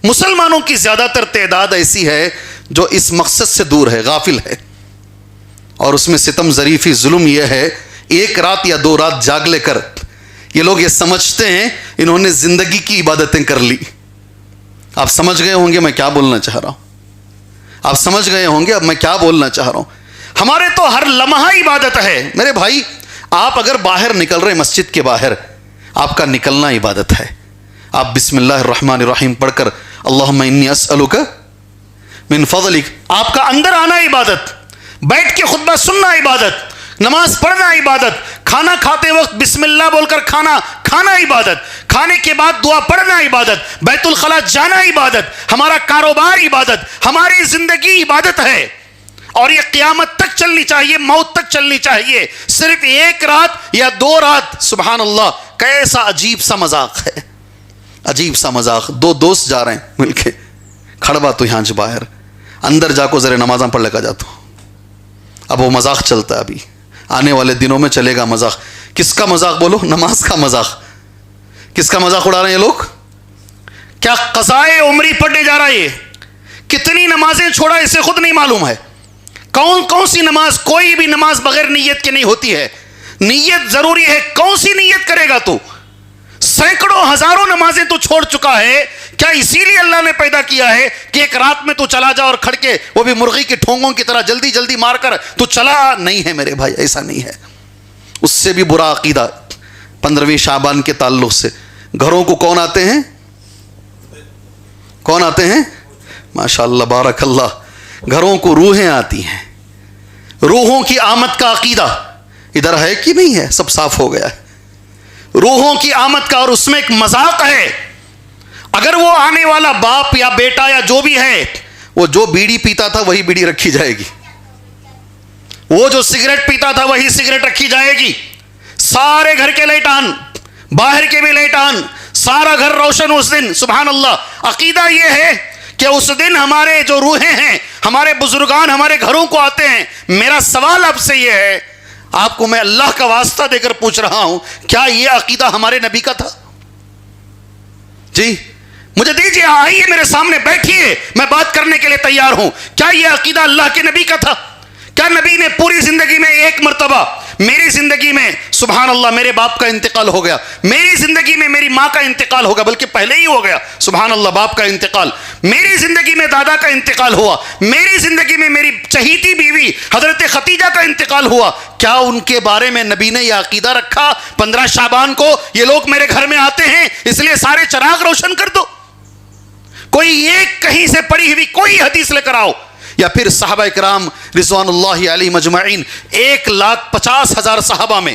مسلمانوں کی زیادہ تر تعداد ایسی ہے جو اس مقصد سے دور ہے، غافل ہے، اور اس میں ستم ظریفی ظلم یہ ہے، ایک رات یا 2 رات جاگ لے کر یہ لوگ یہ سمجھتے ہیں انہوں نے زندگی کی عبادتیں کر لی۔ آپ سمجھ گئے ہوں گے میں کیا بولنا چاہ رہا ہوں، آپ سمجھ گئے ہوں گے اب میں کیا بولنا چاہ رہا ہوں۔ ہمارے تو ہر لمحہ عبادت ہے میرے بھائی۔ آپ اگر باہر نکل رہے مسجد کے باہر، آپ کا نکلنا عبادت ہے۔ آپ بسم اللہ الرحمن الرحیم پڑھ کر اللہم انی اسألک من فضلک، آپ کا اندر آنا عبادت، بیٹھ کے خطبہ سننا عبادت، نماز پڑھنا عبادت، کھانا کھاتے وقت بسم اللہ بول کر کھانا عبادت، کھانے کے بعد دعا پڑھنا عبادت، بیت الخلاء جانا عبادت، ہمارا کاروبار عبادت، ہماری زندگی عبادت ہے، اور یہ قیامت تک چلنی چاہیے، موت تک چلنی چاہیے۔ صرف 1 رات یا 2 رات، سبحان اللہ، کیسا عجیب سا مذاق ہے، عجیب سا مذاق۔ 2 دوست جا رہے ہیں مل کے، کھڑوا تو یہاں باہر، اندر جا کو ذرا نمازاں پڑھ لگا جاتا ہوں۔ اب وہ مذاق چلتا ہے، ابھی آنے والے دنوں میں چلے گا مذاق۔ کس کا مذاق بولو؟ نماز کا مذاق۔ کس کا مذاق اڑا رہے ہیں یہ لوگ؟ کیا قضائے عمری پڑھنے جا رہا ہے؟ یہ کتنی نمازیں چھوڑا اسے خود نہیں معلوم ہے۔ کون سی نماز؟ کوئی بھی نماز بغیر نیت کے نہیں ہوتی ہے، نیت ضروری ہے۔ کون سی نیت کرے گا تو؟ سینکڑوں ہزاروں نمازیں تو چھوڑ چکا ہے۔ کیا اسی لیے اللہ نے پیدا کیا ہے کہ ایک رات میں تو چلا جا اور کھڑ کے وہ بھی مرغی کے ٹھونگوں کی طرح جلدی جلدی مار کر تو چلا؟ نہیں ہے میرے بھائی، ایسا نہیں ہے۔ اس سے بھی برا عقیدہ 15ویں شعبان کے تعلق سے۔ گھروں کو کون آتے ہیں؟ کون آتے ہیں؟ ماشاءاللہ بارک اللہ، گھروں کو روحیں آتی ہیں۔ روحوں کی آمد کا عقیدہ ادھر ہے کہ نہیں ہے؟ سب صاف ہو گیا ہے۔ روحوں کی آمد کا، اور اس میں ایک مذاق ہے۔ اگر وہ آنے والا باپ یا بیٹا یا جو بھی ہے، وہ جو بیڑی پیتا تھا وہی بیڑی رکھی جائے گی، وہ جو سگریٹ پیتا تھا وہی سگریٹ رکھی جائے گی، سارے گھر کے لائٹ آن، باہر کے بھی لائٹ آن، سارا گھر روشن اس دن۔ سبحان اللہ۔ عقیدہ یہ ہے کہ اس دن ہمارے جو روحیں ہیں، ہمارے بزرگان ہمارے گھروں کو آتے ہیں۔ میرا سوال آپ سے یہ ہے، آپ کو میں اللہ کا واسطہ دے کر پوچھ رہا ہوں، کیا یہ عقیدہ ہمارے نبی کا تھا؟ جی مجھے دیجیے، آئیے میرے سامنے بیٹھیے، میں بات کرنے کے لیے تیار ہوں۔ کیا یہ عقیدہ اللہ کے نبی کا تھا؟ کیا نبی نے پوری زندگی میں ایک مرتبہ، میری زندگی میں سبحان اللہ میرے باپ کا انتقال ہو گیا، میری زندگی میں میری ماں کا انتقال ہو گیا، بلکہ پہلے ہی ہو گیا، سبحان اللہ باپ کا انتقال، میری زندگی میں دادا کا انتقال ہوا، میری زندگی میں میری چہیتی بیوی حضرت ختیجہ کا انتقال ہوا، کیا ان کے بارے میں نبی نے یہ عقیدہ رکھا 15 شعبان کو یہ لوگ میرے گھر میں آتے ہیں اس لیے سارے چراغ روشن کر دو؟ کوئی ایک کہیں سے پڑھی ہوئی کوئی حدیث لے کر آؤ، یا پھر صحابہ کرام رضوان اللہ علیہ مجمعین 1,50,000 صحابہ میں،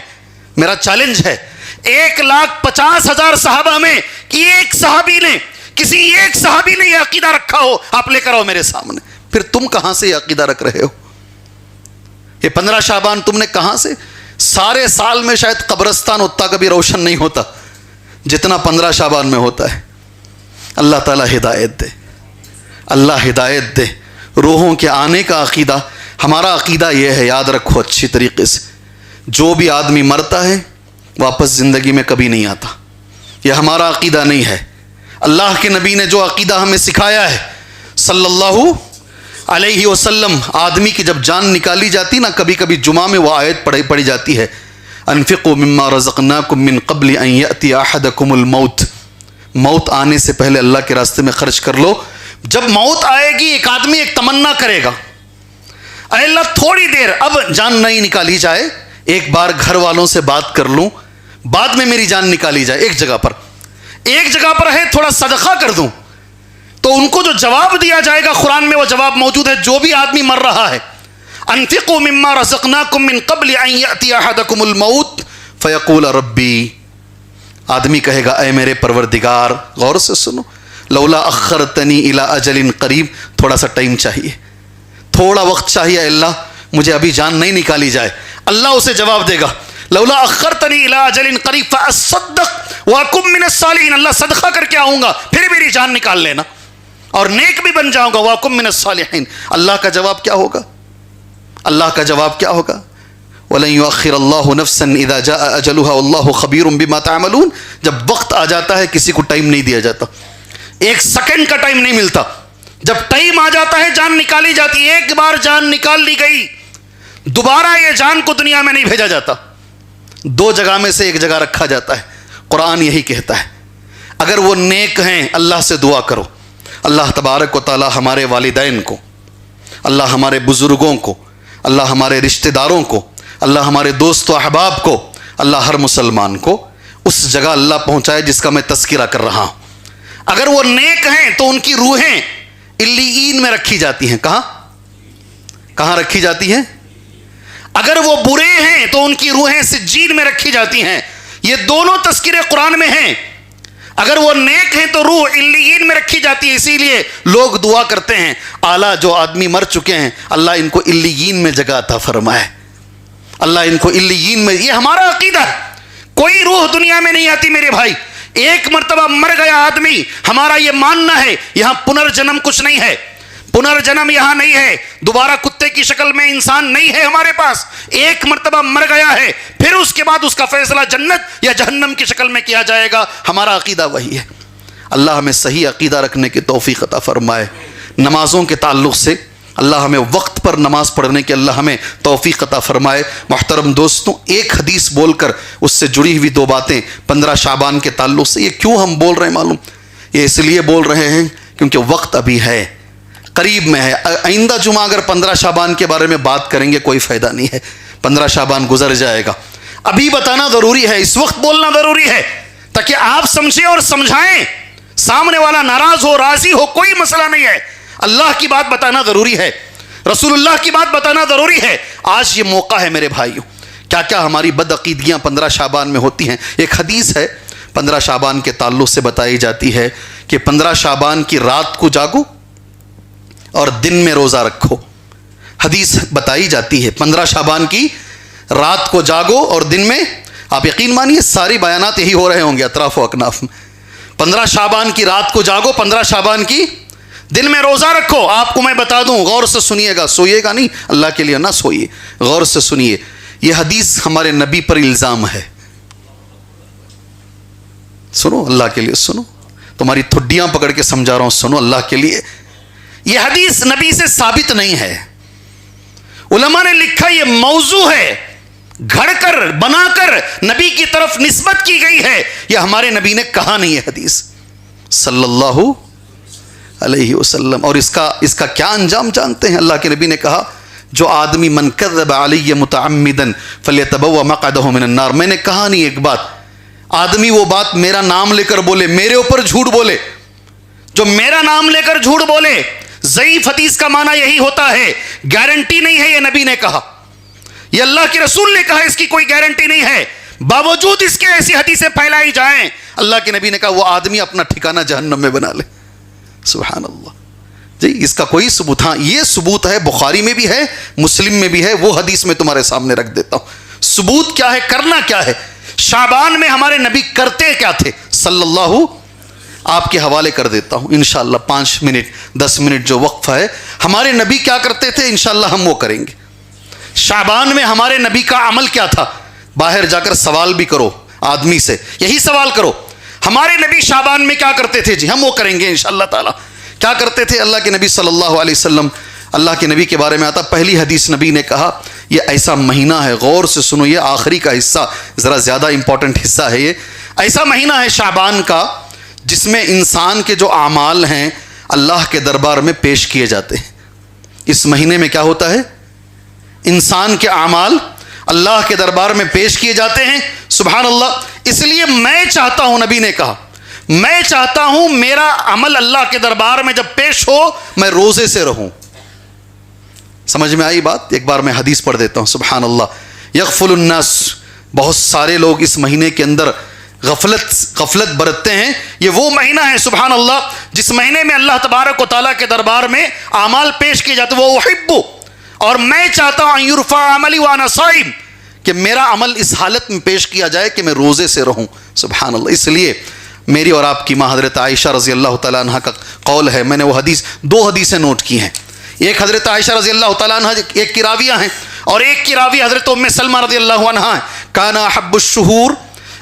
میرا چیلنج ہے 1,50,000 صحابہ میں ایک صحابی نے، کسی ایک صحابی نے یہ عقیدہ رکھا ہو، آپ لے کر آؤ میرے سامنے۔ پھر تم کہاں سے یہ عقیدہ رکھ رہے ہو؟ یہ 15 شعبان تم نے کہاں سے؟ سارے سال میں شاید قبرستان اتنا کبھی روشن نہیں ہوتا جتنا 15 شعبان میں ہوتا ہے۔ اللہ تعالی ہدایت دے، اللہ ہدایت دے۔ روحوں کے آنے کا عقیدہ، ہمارا عقیدہ یہ ہے، یاد رکھو اچھی طریقے سے، جو بھی آدمی مرتا ہے واپس زندگی میں کبھی نہیں آتا، یہ ہمارا عقیدہ نہیں ہے۔ اللہ کے نبی نے جو عقیدہ ہمیں سکھایا ہے صلی اللہ علیہ وسلم، آدمی کی جب جان نکالی جاتی نا، کبھی کبھی جمعہ میں وہ آیت پڑھی جاتی ہے، انفقوا مما رزقناکم من قبل ان یأتی احدکم الموت، موت آنے سے پہلے اللہ کے راستے میں خرچ کر لو۔ جب موت آئے گی ایک آدمی ایک تمنا کرے گا، اے اللہ تھوڑی دیر اب جان نہیں نکالی جائے، ایک بار گھر والوں سے بات کر لوں، بعد میں میری جان نکالی جائے، ایک جگہ پر ہے تھوڑا صدقہ کر دوں۔ تو ان کو جو جواب دیا جائے گا قرآن میں وہ جواب موجود ہے، جو بھی آدمی مر رہا ہے، انفقوا مما رزقناکم من قبل ان یأتی احدکم الموت فیقول ربی، آدمی کہے گا اے میرے پروردگار، غور سے سنو، لولا اخرتنی الی اجل قریب، تھوڑا سا ٹائم چاہیے، تھوڑا وقت چاہیے اللہ، مجھے ابھی جان نہیں نکالی جائے۔ اللہ اسے جواب دے گا لولا اخرتنی الی اجل قریب فاصدق واکن من الصالحین، اللہ صدقہ کر کے آؤں گا پھر میری جان نکال لینا اور نیک بھی بن جاؤں گا، واکن من الصالحین۔ اللہ کا جواب کیا ہوگا؟ اللہ کا جواب کیا ہوگا؟ وَلَن يُؤَخِّرَ اللَّهُ نَفْسًا إِذَا جَاءَ أَجَلُهَا وَاللَّهُ خَبِيرٌ بِمَا تَعْمَلُونَ۔ جب وقت آ جاتا ہے کسی کو ٹائم نہیں دیا جاتا، ایک سیکنڈ کا ٹائم نہیں ملتا. جب ٹائم آ جاتا ہے جان نکالی جاتی ہے. ایک بار جان نکال لی گئی, دوبارہ یہ جان کو دنیا میں نہیں بھیجا جاتا, 2 جگہ میں سے ایک جگہ رکھا جاتا ہے. قرآن یہی کہتا ہے. اگر وہ نیک ہیں اللہ سے دعا کرو, اللہ تبارک و تعالی ہمارے والدین کو, اللہ ہمارے بزرگوں کو, اللہ ہمارے رشتہ داروں کو, اللہ ہمارے دوست و احباب کو, اللہ ہر مسلمان کو اس جگہ اللہ پہنچائے جس کا میں تذکرہ کر رہا ہوں. اگر وہ نیک ہیں تو ان کی روحیں علیین میں رکھی جاتی ہیں. کہاں رکھی جاتی ہیں؟ اگر وہ برے ہیں تو ان کی روحیں سجین میں رکھی جاتی ہیں. یہ دونوں تذکرے قرآن میں ہیں. اگر وہ نیک ہیں تو روح علیین میں رکھی جاتی ہے. اسی لیے لوگ دعا کرتے ہیں اعلیٰ جو آدمی مر چکے ہیں اللہ ان کو علیین میں جگہ عطا فرمائے, اللہ ان کو علیین میں. یہ ہمارا عقیدہ ہے. کوئی روح دنیا میں نہیں آتی میرے بھائی. ایک مرتبہ مر گیا آدمی, ہمارا یہ ماننا ہے یہاں پنرجنم کچھ نہیں ہے. پنرجنم یہاں نہیں ہے. دوبارہ کتے کی شکل میں انسان نہیں ہے ہمارے پاس. ایک مرتبہ مر گیا ہے, پھر اس کے بعد اس کا فیصلہ جنت یا جہنم کی شکل میں کیا جائے گا. ہمارا عقیدہ وہی ہے. اللہ ہمیں صحیح عقیدہ رکھنے کی توفیق عطا فرمائے. نمازوں کے تعلق سے اللہ ہمیں وقت پر نماز پڑھنے کی اللہ ہمیں توفیق عطا فرمائے. محترم دوستوں, ایک حدیث بول کر اس سے جڑی ہوئی 2 باتیں 15 شعبان کے تعلق سے. یہ کیوں ہم بول رہے ہیں معلوم؟ یہ اس لیے بول رہے ہیں کیونکہ وقت ابھی ہے, قریب میں ہے. آئندہ جمعہ اگر 15 شعبان کے بارے میں بات کریں گے کوئی فائدہ نہیں ہے. 15 شعبان گزر جائے گا. ابھی بتانا ضروری ہے, اس وقت بولنا ضروری ہے تاکہ آپ سمجھیں اور سمجھائیں. سامنے والا ناراض ہو راضی ہو کوئی مسئلہ نہیں ہے. اللہ کی بات بتانا ضروری ہے, رسول اللہ کی بات بتانا ضروری ہے. آج یہ موقع ہے میرے بھائیوں. کیا کیا ہماری بدعقیدگیاں 15 شعبان میں ہوتی ہیں. ایک حدیث ہے 15 شعبان کے تعلق سے بتائی جاتی ہے کہ 15 شعبان کی رات کو جاگو اور دن میں روزہ رکھو. حدیث بتائی جاتی ہے 15 شعبان کی رات کو جاگو اور دن میں, آپ یقین مانیے ساری بیانات یہی ہو رہے ہوں گے اطراف و اکناف میں. 15 شعبان کی رات کو جاگو, 15 شعبان کی دن میں روزہ رکھو. آپ کو میں بتا دوں, غور سے سنیے گا, سوئیے گا نہیں, اللہ کے لیے نہ سوئیے, غور سے سنیے. یہ حدیث ہمارے نبی پر الزام ہے. سنو اللہ کے لیے, سنو, تمہاری تھڈیاں پکڑ کے سمجھا رہا ہوں, سنو اللہ کے لیے. یہ حدیث نبی سے ثابت نہیں ہے. علماء نے لکھا یہ موضوع ہے, گھڑ کر بنا کر نبی کی طرف نسبت کی گئی ہے. یہ ہمارے نبی نے کہا نہیں ہے حدیث صلی اللہ علیہ وسلم. اور اس کا کیا انجام جانتے ہیں؟ اللہ کے نبی نے کہا جو آدمی من کذب علی متعمدا فلیتبوأ مقعدہ من النار. میں نے کہا نہیں ایک بات, آدمی وہ بات میرا نام لے کر بولے, میرے اوپر جھوٹ بولے, جو میرا نام لے کر جھوٹ بولے. ضعیف حدیث کا معنی یہی ہوتا ہے, گارنٹی نہیں ہے. یہ نبی نے کہا, یہ اللہ کے رسول نے کہا, اس کی کوئی گارنٹی نہیں ہے. باوجود اس کے ایسی حدیثیں پھیلائی جائیں, اللہ کے نبی نے کہا وہ آدمی اپنا ٹھکانہ جہنم میں بنا لے. سبحان اللہ. جی اس کا کوئی ثبوت, ہاں یہ ثبوت ہے, بخاری میں بھی ہے, مسلم میں بھی ہے. وہ حدیث میں تمہارے سامنے رکھ دیتا ہوں. ثبوت کیا ہے, کرنا کیا ہے. شعبان میں ہمارے نبی کرتے کیا تھے صلی اللہ, آپ کے حوالے کر دیتا ہوں انشاءاللہ. 5 منٹ 10 منٹ جو وقفہ ہے, ہمارے نبی کیا کرتے تھے انشاءاللہ ہم وہ کریں گے. شعبان میں ہمارے نبی کا عمل کیا تھا, باہر جا کر سوال بھی کرو آدمی سے, یہی سوال کرو ہمارے نبی شعبان میں کیا کرتے تھے. جی ہم وہ کریں گے انشاءاللہ تعالی. کیا کرتے تھے اللہ کے نبی صلی اللہ علیہ وسلم؟ اللہ کے نبی کے بارے میں آتا پہلی حدیث, نبی نے کہا یہ ایسا مہینہ ہے, غور سے سنو, یہ آخری کا حصہ ذرا زیادہ امپورٹنٹ حصہ ہے. یہ ایسا مہینہ ہے شعبان کا جس میں انسان کے جو اعمال ہیں اللہ کے دربار میں پیش کیے جاتے ہیں. اس مہینے میں کیا ہوتا ہے, انسان کے اعمال اللہ کے دربار میں پیش کیے جاتے ہیں. سبحان اللہ. اس لیے میں چاہتا ہوں, نبی نے کہا میں چاہتا ہوں میرا عمل اللہ کے دربار میں جب پیش ہو میں روزے سے رہوں. سمجھ میں آئی بات؟ ایک بار میں حدیث پڑھ دیتا ہوں. سبحان اللہ. یغفل الناس, بہت سارے لوگ اس مہینے کے اندر غفلت برتتے ہیں. یہ وہ مہینہ ہے سبحان اللہ جس مہینے میں اللہ تبارک و تعالیٰ کے دربار میں اعمال پیش کیے جاتے. وہ احب, اور میں چاہتا ہوں ان یرفع عملی وانا صائم, کہ میرا عمل اس حالت میں پیش کیا جائے کہ میں روزے سے رہوں. سبحان اللہ. اس لیے میری اور آپ کی ماں حضرت عائشہ رضی اللہ تعالیٰ عنہ کا قول ہے, میں نے وہ حدیث 2 حدیثیں نوٹ کی ہیں. ایک حضرت عائشہ رضی اللہ تعالیٰ عنہ ایک کی راویہ ہیں, اور ایک کی راوی حضرت ام سلمہ رضی اللہ عنہ ہیں. کانا احب الشہور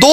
2